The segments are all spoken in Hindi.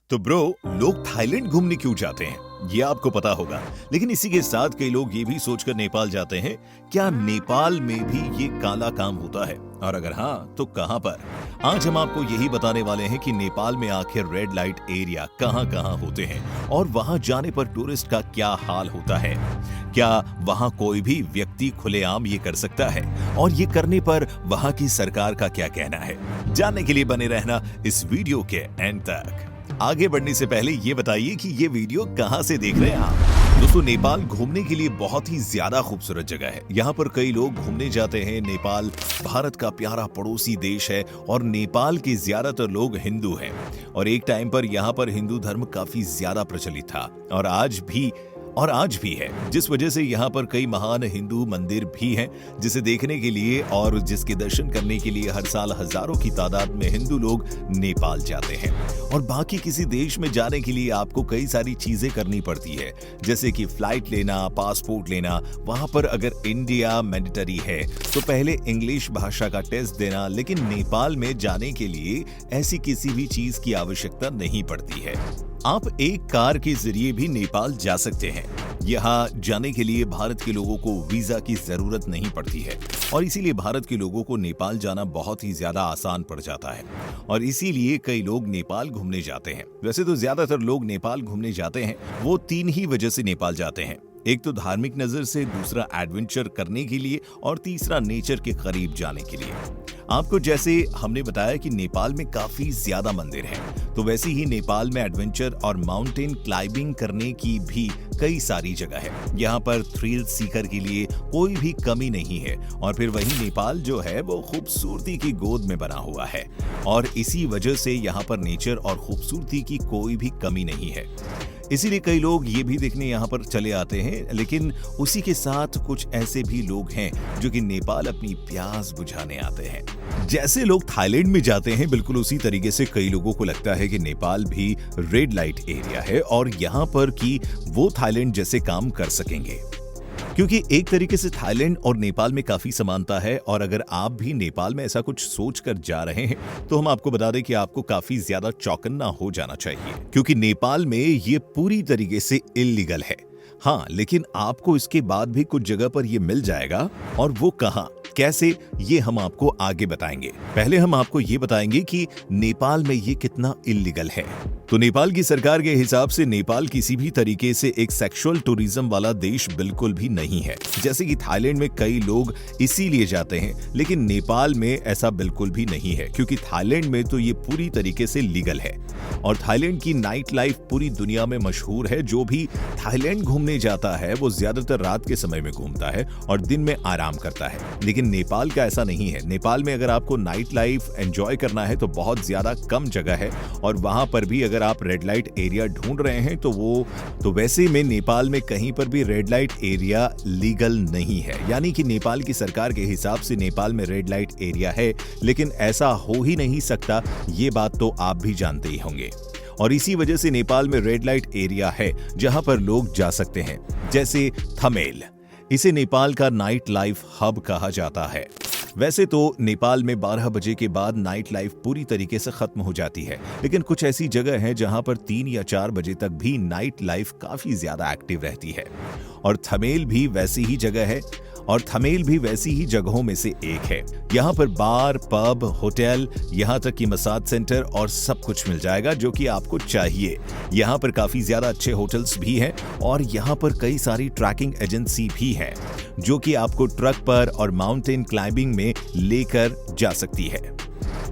तो ब्रो, लोग थाईलैंड घूमने क्यों जाते हैं ये आपको पता होगा। लेकिन इसी के साथ कई लोग ये भी सोचकर नेपाल जाते हैं, क्या नेपाल में भी ये काला काम होता है, और अगर हाँ तो कहां पर। आज हम आपको यही बताने वाले हैं कि नेपाल में आखिर रेड लाइट एरिया कहां कहां होते हैं और वहां जाने पर टूरिस्ट का क्या हाल होता है। क्या वहां कोई भी व्यक्ति खुलेआम ये कर सकता है, और ये करने पर वहां की सरकार का क्या कहना है। जानने के लिए बने रहना इस वीडियो के एंड तक। आगे बढ़ने से पहले ये बताइए कि ये वीडियो कहां से देख रहे हैं आप। दोस्तों, नेपाल घूमने के लिए बहुत ही ज्यादा खूबसूरत जगह है। यहाँ पर कई लोग घूमने जाते हैं। नेपाल भारत का प्यारा पड़ोसी देश है और नेपाल के ज्यादातर लोग हिंदू हैं। और एक टाइम पर यहाँ पर हिंदू धर्म काफी ज्यादा प्रचलित था और आज भी है, जिस वजह से यहाँ पर कई महान हिंदू मंदिर भी हैं, जिसे देखने के लिए और जिसके दर्शन करने के लिए हर साल हजारों की तादाद में हिंदू लोग नेपाल जाते हैं। और बाकी किसी देश में जाने के लिए आपको कई सारी चीजें करनी पड़ती है, जैसे कि फ्लाइट लेना, पासपोर्ट लेना। वहां पर अगर इंडिया मैंडेटरी है तो पहले इंग्लिश भाषा का टेस्ट देना, लेकिन नेपाल में जाने के लिए ऐसी किसी भी चीज की आवश्यकता नहीं पड़ती है। आप एक कार के जरिए भी नेपाल जा सकते हैं। यहाँ जाने के लिए भारत के लोगों को वीजा की जरूरत नहीं पड़ती है और इसीलिए भारत के लोगों को नेपाल जाना बहुत ही ज्यादा आसान पड़ जाता है और इसीलिए कई लोग नेपाल घूमने जाते हैं। वैसे तो ज्यादातर लोग नेपाल घूमने जाते हैं, वो 3 ही वजह से नेपाल जाते हैं। एक तो धार्मिक नजर से, दूसरा एडवेंचर करने के लिए और तीसरा नेचर के करीब जाने के लिए। आपको जैसे हमने बताया कि नेपाल में काफी ज्यादा मंदिर हैं, तो वैसे ही नेपाल में एडवेंचर और माउंटेन क्लाइंबिंग करने की भी कई सारी जगह है। यहाँ पर थ्रिल सीकर के लिए कोई भी कमी नहीं है। और फिर वही नेपाल जो है वो खूबसूरती की गोद में बना हुआ है और इसी वजह से यहाँ पर नेचर और खूबसूरती की कोई भी कमी नहीं है। इसीलिए कई लोग ये भी देखने यहाँ पर चले आते हैं। लेकिन उसी के साथ कुछ ऐसे भी लोग हैं जो कि नेपाल अपनी प्यास बुझाने आते हैं। जैसे लोग थाईलैंड में जाते हैं, बिल्कुल उसी तरीके से कई लोगों को लगता है कि नेपाल भी रेड लाइट एरिया है और यहाँ पर कि वो थाईलैंड जैसे काम कर सकेंगे, क्योंकि एक तरीके से थाईलैंड और नेपाल में काफी समानता है। और अगर आप भी नेपाल में ऐसा कुछ सोच कर जा रहे हैं तो हम आपको बता दें कि आपको काफी ज्यादा चौकन्ना हो जाना चाहिए, क्योंकि नेपाल में ये पूरी तरीके से इल्लीगल है। हाँ, लेकिन आपको इसके बाद भी कुछ जगह पर ये मिल जाएगा, और वो कहाँ, कैसे, ये हम आपको आगे बताएंगे। पहले हम आपको ये बताएंगे कि नेपाल में ये कितना इल्लीगल है। तो नेपाल की सरकार के हिसाब से नेपाल किसी भी तरीके से एक सेक्सुअल टूरिज्म वाला देश बिल्कुल भी नहीं है। जैसे कि थाईलैंड में कई लोग इसीलिए जाते हैं, लेकिन नेपाल में ऐसा बिल्कुल भी नहीं है, क्योंकि थाईलैंड में तो ये पूरी तरीके से लीगल है। और थाईलैंड की नाइट लाइफ पूरी दुनिया में मशहूर है। जो भी थाईलैंड घूमने जाता है वो ज्यादातर रात के समय में घूमता है और दिन में आराम करता है। लेकिन नेपाल का ऐसा नहीं है। नेपाल में अगर आपको नाइट लाइफ एंजॉय करना है तो बहुत ज्यादा कम जगह है, और वहां पर भी अगर आप रेड लाइट एरिया ढूंढ रहे हैं तो वैसे में नेपाल में कहीं पर भी रेड लाइट एरिया लीगल नहीं है। यानी कि नेपाल की सरकार के हिसाब से नेपाल में रेड लाइट एरिया है, लेकिन ऐसा हो ही नहीं सकता। ये बात तो आप भी जानते ही होंगे। और इसी वजह से नेपाल में रेड लाइट एरिया है जहां पर लोग जा सकते हैं, जैसे थमेल। इसे नेपाल का नाइट लाइफ हब कहा जाता है। वैसे तो नेपाल में 12 बजे के बाद नाइट लाइफ पूरी तरीके से खत्म हो जाती है, लेकिन कुछ ऐसी जगह है जहां पर 3 या 4 बजे तक भी नाइट लाइफ काफी ज्यादा एक्टिव रहती है। और थमेल भी वैसी ही जगह है, और थमेल भी वैसी ही जगहों में से एक है। यहाँ पर बार, पब, होटल, यहाँ तक कि मसाज सेंटर और सब कुछ मिल जाएगा जो कि आपको चाहिए। यहाँ पर काफी ज्यादा अच्छे होटल्स भी हैं और यहाँ पर कई सारी ट्रैकिंग एजेंसी भी हैं जो कि आपको ट्रक पर और माउंटेन क्लाइंबिंग में लेकर जा सकती है।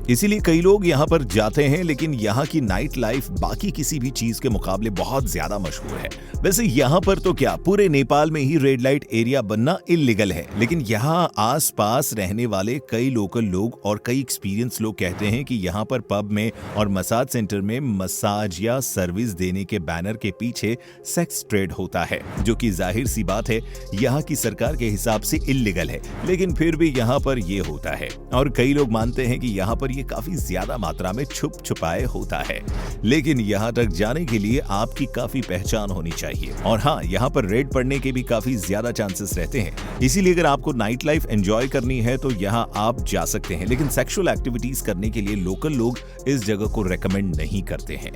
इसीलिए कई लोग यहाँ पर जाते हैं, लेकिन यहाँ की नाइट लाइफ बाकी किसी भी चीज के मुकाबले बहुत ज्यादा मशहूर है। वैसे यहाँ पर तो क्या, पूरे नेपाल में ही रेड लाइट एरिया बनना इल्लीगल है, लेकिन यहाँ आसपास रहने वाले कई लोकल लोग और कई एक्सपीरियंस लोग कहते हैं कि यहाँ पर पब में और मसाज सेंटर में मसाज या सर्विस देने के बैनर के पीछे सेक्स ट्रेड होता है, जो कि जाहिर सी बात है यहाँ की सरकार के हिसाब से इल्लीगल है, लेकिन फिर भी यहाँ पर ये होता है। और कई लोग मानते हैं कि यहाँ पर ये काफी ज्यादा मात्रा में छुप छुपाए होता है, लेकिन यहाँ तक जाने के लिए आपकी काफी पहचान होनी चाहिए। और हाँ, यहाँ पर रेड पड़ने के भी काफी ज्यादा चांसेस रहते हैं। इसीलिए अगर आपको नाइट लाइफ एंजॉय करनी है तो यहाँ आप जा सकते हैं, लेकिन सेक्सुअल एक्टिविटीज करने के लिए लोकल लोग इस जगह को रेकमेंड नहीं करते हैं।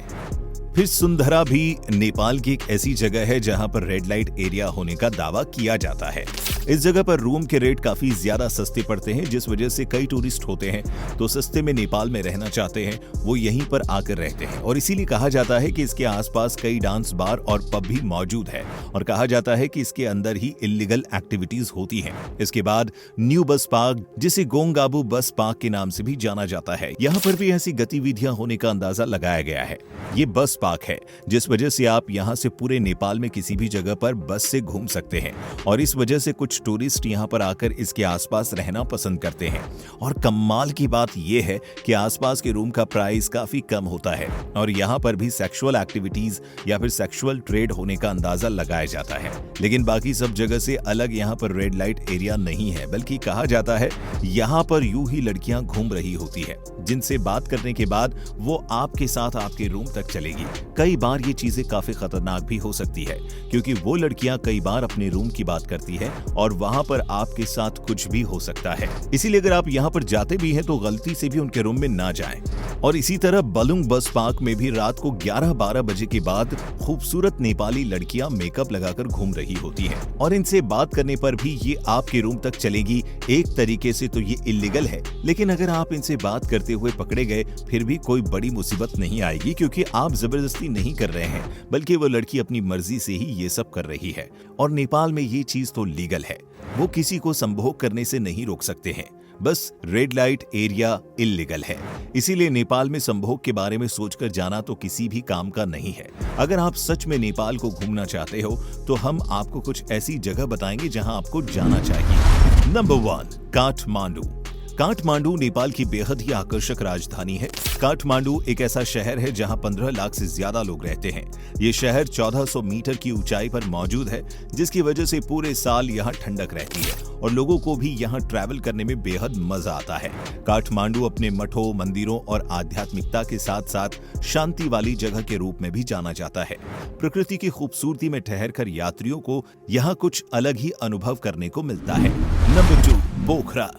फिर सुंदरा भी नेपाल की एक ऐसी जगह है जहां पर रेड लाइट एरिया होने का दावा किया जाता है। इस जगह पर रूम के रेट काफी ज्यादा सस्ते पड़ते हैं, जिस वजह से कई टूरिस्ट होते हैं तो सस्ते में नेपाल में रहना चाहते हैं, वो यहीं पर आकर रहते हैं। और इसीलिए कहा जाता है कि इसके आसपास कई डांस बार और पब भी मौजूद है और कहा जाता है कि इसके अंदर ही इल्लीगल एक्टिविटीज होती हैं। इसके बाद न्यू बस पार्क, जिसे गोंगाबू बस पार्क के नाम से भी जाना जाता है, यहाँ पर भी ऐसी गतिविधियां होने का अंदाजा लगाया गया है। ये बस पार्क है, जिस वजह से आप यहाँ से पूरे नेपाल में किसी भी जगह पर बस से घूम सकते हैं और इस वजह से कुछ टूरिस्ट यहाँ पर आकर इसके आसपास रहना पसंद करते हैं। और कमाल की बात यह है कि आसपास के रूम का प्राइस काफी कम होता है और यहाँ पर भी सेक्सुअल एक्टिविटीज या फिर सेक्सुअल ट्रेड होने का अंदाजा लगाया जाता है। लेकिन बाकी सब जगह से अलग यहाँ पर रेड लाइट एरिया नहीं है, बल्कि कहा जाता है यहाँ पर यूं ही लड़कियां घूम रही होती है, जिनसे बात करने के बाद वो आपके साथ आपके रूम तक चलेगी। कई बार ये चीजें काफी खतरनाक भी हो सकती है, क्योंकि वो लड़कियां कई बार अपने रूम की बात करती है और वहां पर आपके साथ कुछ भी हो सकता है। इसीलिए अगर आप यहाँ पर जाते भी हैं तो गलती से भी उनके रूम में ना जाएं। और इसी तरह बलुंग बस पार्क में भी रात को 11-12 बजे के बाद खूबसूरत नेपाली लड़कियां मेकअप लगाकर घूम रही होती हैं और इनसे बात करने पर भी ये आपके रूम तक चलेगी। एक तरीके से तो ये इल्लीगल है, लेकिन अगर आप इनसे बात करते हुए पकड़े गए फिर भी कोई बड़ी मुसीबत नहीं आएगी, क्योंकि आप जबरदस्ती नहीं कर रहे हैं, बल्कि वो लड़की अपनी मर्जी से ही ये सब कर रही है। और नेपाल में ये चीज तो लीगल है, वो किसी को संभोग करने से नहीं रोक सकते हैं, बस रेड लाइट एरिया इल्लीगल है। इसीलिए नेपाल में संभोग के बारे में सोचकर जाना तो किसी भी काम का नहीं है। अगर आप सच में नेपाल को घूमना चाहते हो तो हम आपको कुछ ऐसी जगह बताएंगे जहां आपको जाना चाहिए। नंबर 1, काठमांडू। काठमांडू नेपाल की बेहद ही आकर्षक राजधानी है। काठमांडू एक ऐसा शहर है जहां 15 लाख से ज्यादा लोग रहते हैं। ये शहर 1400 मीटर की ऊंचाई पर मौजूद है, जिसकी वजह से पूरे साल यहां ठंडक रहती है और लोगों को भी यहां ट्रैवल करने में बेहद मजा आता है। काठमांडू अपने मठों, मंदिरों और आध्यात्मिकता के साथ साथ शांति वाली जगह के रूप में भी जाना जाता है। प्रकृति की खूबसूरती में ठहरकर यात्रियों को यहाँ कुछ अलग ही अनुभव करने को मिलता है। नंबर 2, पोखरा।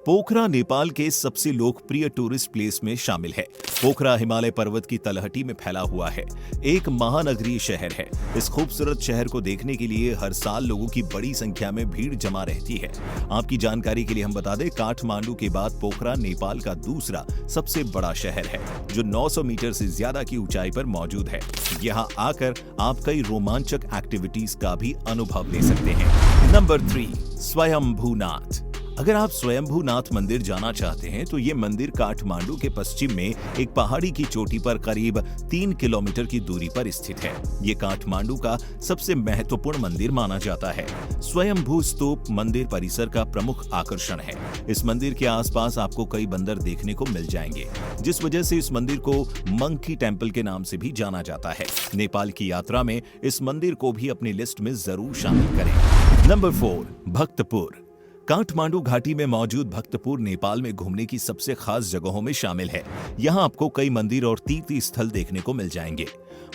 पोखरा नेपाल के सबसे लोकप्रिय टूरिस्ट प्लेस में शामिल है। पोखरा हिमालय पर्वत की तलहटी में फैला हुआ है, एक महानगरीय शहर है। इस खूबसूरत शहर को देखने के लिए हर साल लोगों की बड़ी संख्या में भीड़ जमा रहती है। आपकी जानकारी के लिए हम बता दें, काठमांडू के बाद पोखरा नेपाल का दूसरा सबसे बड़ा शहर है, जो 900 मीटर से ज्यादा की ऊंचाई पर मौजूद है। यहाँ आकर आप कई रोमांचक एक्टिविटीज का भी अनुभव ले सकते हैं। नंबर 3, स्वयंभूनाथ। अगर आप स्वयंभूनाथ मंदिर जाना चाहते हैं तो ये मंदिर काठमांडू के पश्चिम में एक पहाड़ी की चोटी पर करीब 3 किलोमीटर की दूरी पर स्थित है। ये काठमांडू का सबसे महत्वपूर्ण मंदिर माना जाता है। स्वयंभू स्तूप मंदिर परिसर का प्रमुख आकर्षण है। इस मंदिर के आसपास आपको कई बंदर देखने को मिल जाएंगे, जिस वजह से इस मंदिर को मंकी टेम्पल के नाम से भी जाना जाता है। नेपाल की यात्रा में इस मंदिर को भी अपनी लिस्ट में जरूर शामिल करें। नंबर 4, भक्तपुर। काठमांडू घाटी में मौजूद भक्तपुर नेपाल में घूमने की सबसे खास जगहों में शामिल है। यहाँ आपको कई मंदिर और तीर्थ स्थल देखने को मिल जाएंगे।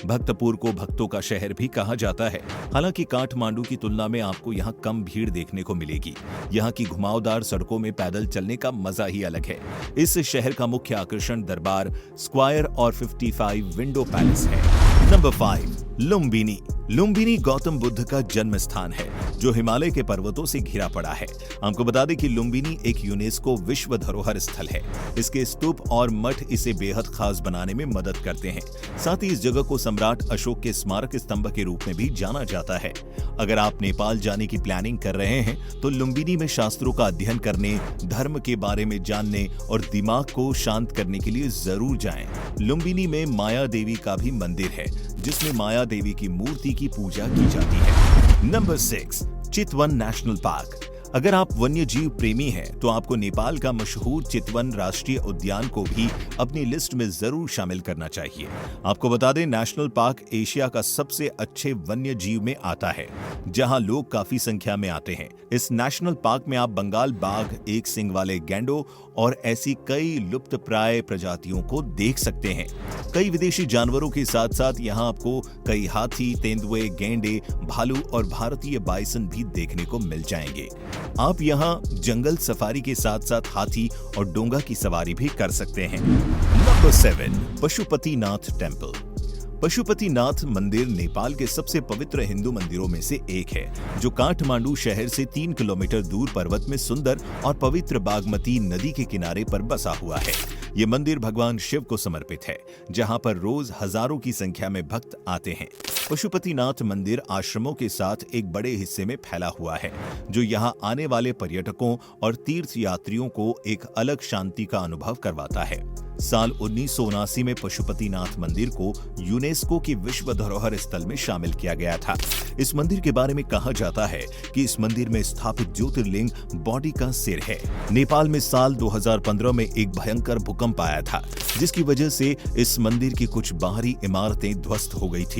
भक्तपुर को भक्तों का शहर भी कहा जाता है। हालांकि काठमांडू की तुलना में आपको यहाँ कम भीड़ देखने को मिलेगी। यहाँ की घुमावदार सड़कों में पैदल चलने का मजा ही अलग है। इस शहर का मुख्य आकर्षण दरबार, स्क्वायर और 55 विंडो पैलेस है। नंबर 5, लुम्बिनी। लुम्बिनी गौतम बुद्ध का जन्म स्थान है, जो हिमालय के पर्वतों से घिरा पड़ा है। आपको बता दें कि लुम्बिनी एक यूनेस्को विश्व धरोहर स्थल है। इसके स्तूप और मठ इसे बेहद खास बनाने में मदद करते हैं। साथ ही इस जगह को सम्राट अशोक के स्मारक स्तंभ के रूप में भी जाना जाता है। अगर आप नेपाल जाने की प्लानिंग कर रहे हैं तो लुम्बिनी में शास्त्रों का अध्ययन करने, धर्म के बारे में जानने और दिमाग को शांत करने के लिए जरूर जाएं। लुम्बिनी में माया देवी का भी मंदिर है, जिसमें माया देवी की मूर्ति की पूजा की जाती है। नंबर 6, चितवन नेशनल पार्क। अगर आप वन्य जीव प्रेमी हैं तो आपको नेपाल का मशहूर चितवन राष्ट्रीय उद्यान को भी अपनी लिस्ट में जरूर शामिल करना चाहिए। आपको बता दें, नेशनल पार्क एशिया का सबसे अच्छे वन्य जीव में आता है, जहां लोग काफी संख्या में आते हैं। इस नेशनल पार्क में आप बंगाल बाघ, एक सिंग वाले गैंडों और ऐसी कई लुप्तप्राय प्रजातियों को देख सकते हैं। कई विदेशी जानवरों के साथ साथ यहाँ आपको कई हाथी, तेंदुए, गेंडे, भालू और भारतीय बाइसन भी देखने को मिल जाएंगे। आप यहाँ जंगल सफारी के साथ साथ हाथी और डोंगा की सवारी भी कर सकते हैं। Number 7, Pashupatinath temple. पशुपतिनाथ मंदिर नेपाल के सबसे पवित्र हिंदू मंदिरों में से एक है, जो काठमांडू शहर से 3 किलोमीटर दूर पर्वत में सुंदर और पवित्र बागमती नदी के किनारे पर बसा हुआ है। ये मंदिर भगवान शिव को समर्पित है, जहां पर रोज हजारों की संख्या में भक्त आते हैं। पशुपतिनाथ मंदिर आश्रमों के साथ एक बड़े हिस्से में फैला हुआ है, जो यहाँ आने वाले पर्यटकों और तीर्थ यात्रियों को एक अलग शांति का अनुभव करवाता है। साल 1979 में पशुपतिनाथ मंदिर को यूनेस्को की विश्व धरोहर स्थल में शामिल किया गया था। इस मंदिर के बारे में कहा जाता है कि इस मंदिर में स्थापित ज्योतिर्लिंग बॉडी का सिर है। नेपाल में साल 2015 में एक भयंकर भूकंप आया था, जिसकी वजह से इस मंदिर की कुछ बाहरी इमारतें ध्वस्त हो गई थी।